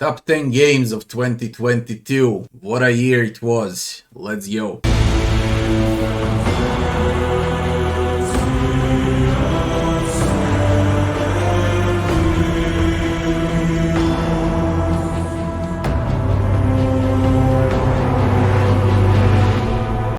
Top 10 games of 2022. What a year it was. Let's go.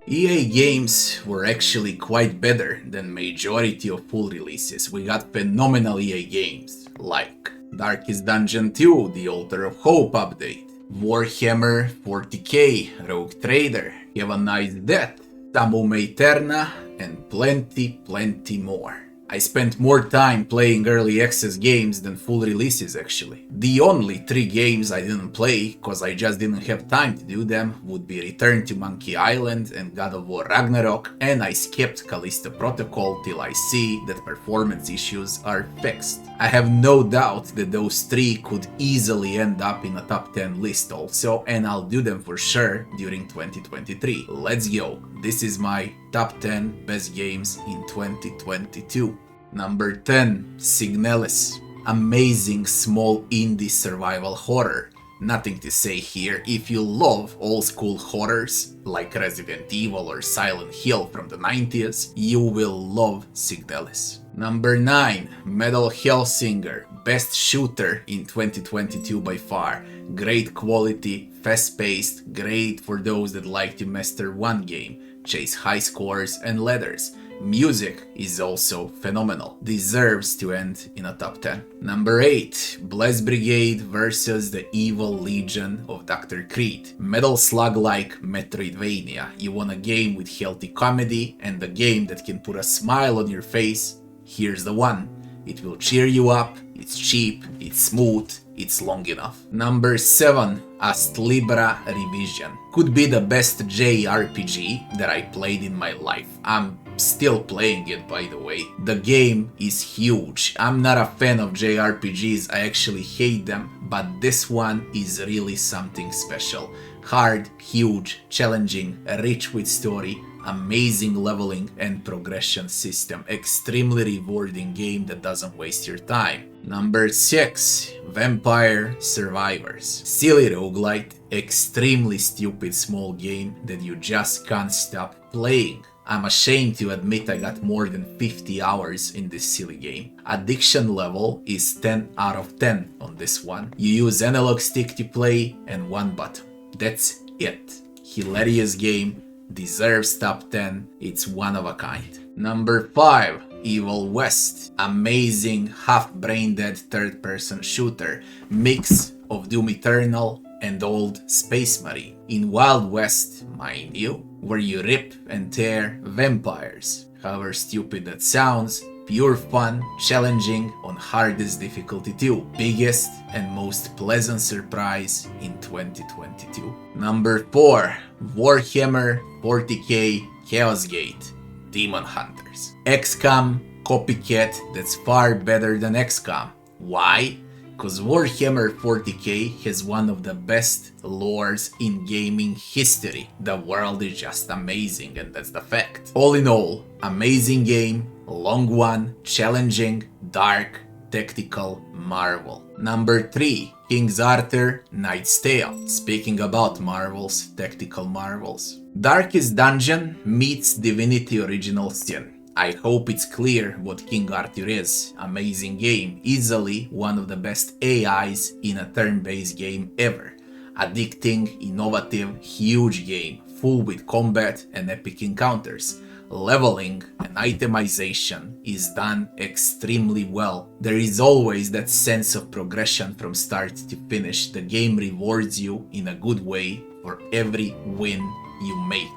EA games were actually quite better than majority of full releases. We got phenomenal EA games like Darkest Dungeon 2, the Altar of Hope update, Warhammer 40k, Rogue Trader, Have a Nice Death, Tamum Eterna, and plenty more. I spent more time playing early access games than full releases actually. The only 3 games I didn't play, cause I just didn't have time to do them, would be Return to Monkey Island and God of War Ragnarok, and I skipped Callisto Protocol till I see that performance issues are fixed. I have no doubt that those 3 could easily end up in a top 10 list also, and I'll do them for sure during 2023. Let's go! This is my top 10 best games in 2022. Number 10, Signalis. Amazing small indie survival horror. Nothing to say here. If you love old school horrors like Resident Evil or Silent Hill from the 90s, you will love Signalis. Number 9, Metal Hellsinger. Best shooter in 2022 by far. Great quality, fast-paced, great for those that like to master one game, chase high scores and ladders. Music is also phenomenal. Deserves to end in a top 10. Number 8, B.L.A.S.T Brigade versus the Evil Legion of Dr. Cread. Metal slug-like Metroidvania. You want a game with healthy comedy and a game that can put a smile on your face? Here's the one. It will cheer you up, it's cheap, it's smooth, it's long enough. Number 7, Astlibra Revision. Could be the best JRPG that I played in my life. I'm still playing it, by the way. The game is huge. I'm not a fan of JRPGs, I actually hate them, but this one is really something special. Hard, huge, challenging, rich with story, amazing leveling and progression system. Extremely rewarding game that doesn't waste your time. Number 6, Vampire Survivors. Silly roguelite, extremely stupid small game that you just can't stop playing. I'm ashamed to admit I got more than 50 hours in this silly game. Addiction level is 10 out of 10 on this one. You use analog stick to play and one button. That's it. Hilarious game, deserves top 10, it's one of a kind. Number 5, Evil West. Amazing half-brain-dead third-person shooter. Mix of Doom Eternal and old Space Marine. In Wild West, mind you, where you rip and tear vampires. However stupid that sounds, pure fun, challenging on hardest difficulty too. Biggest and most pleasant surprise in 2022. Number 4, Warhammer 40k Chaos Gate, Deamonhunters. XCOM copycat that's far better than XCOM. Why? Because Warhammer 40k has one of the best lores in gaming history. The world is just amazing, and that's the fact. All in all, amazing game, long one, challenging, dark, tactical marvel. Number 3, King Arthur Knight's Tale. Speaking about marvels, tactical marvels. Darkest Dungeon meets Divinity Original Sin. I hope it's clear what King Arthur is. Amazing game, easily one of the best AIs in a turn-based game ever. Addicting, innovative, huge game, full with combat and epic encounters. Leveling and itemization is done extremely well. There is always that sense of progression from start to finish. The game rewards you in a good way for every win you make.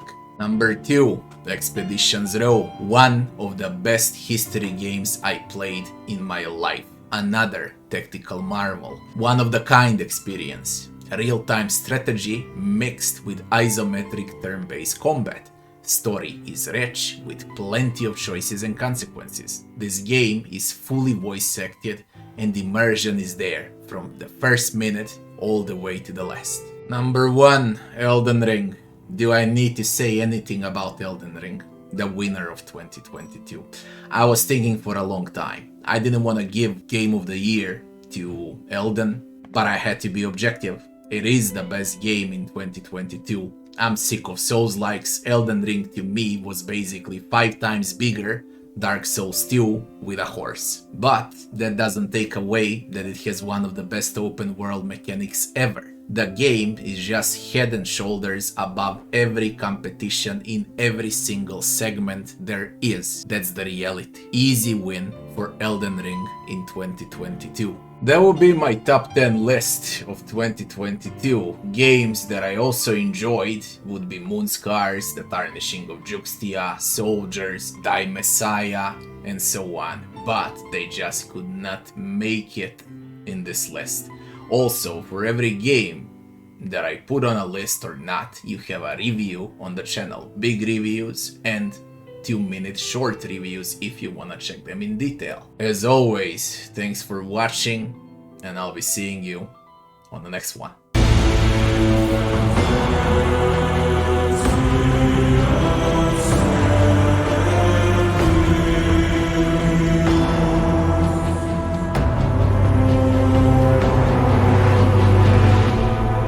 Number 2, Expeditions Row. One of the best history games I played in my life. Another tactical marvel. One of the kind experience. Real-time strategy mixed with isometric turn-based combat. Story is rich with plenty of choices and consequences. This game is fully voice acted and immersion is there from the first minute all the way to the last. Number 1, Elden Ring. Do I need to say anything about Elden Ring? The winner of 2022. I was thinking for a long time. I didn't want to give Game of the Year to Elden But I had to be objective. It is the best game in 2022. I'm sick of Souls-likes. Elden Ring to me was basically 5 times bigger Dark Souls 2 with a horse. But that doesn't take away that it has one of the best open world mechanics ever. The game is just head and shoulders above every competition in every single segment there is. That's the reality. Easy win for Elden Ring in 2022. That would be my top 10 list of 2022. Games that I also enjoyed would be Moonscars, The Tarnishing of Juxtia, Soldiers, Die Messiah, and so on. But they just could not make it in this list. Also, for every game that I put on a list or not, you have a review on the channel. Big reviews and 2-minute short reviews if you wanna check them in detail. As always, thanks for watching, and I'll be seeing you on the next one.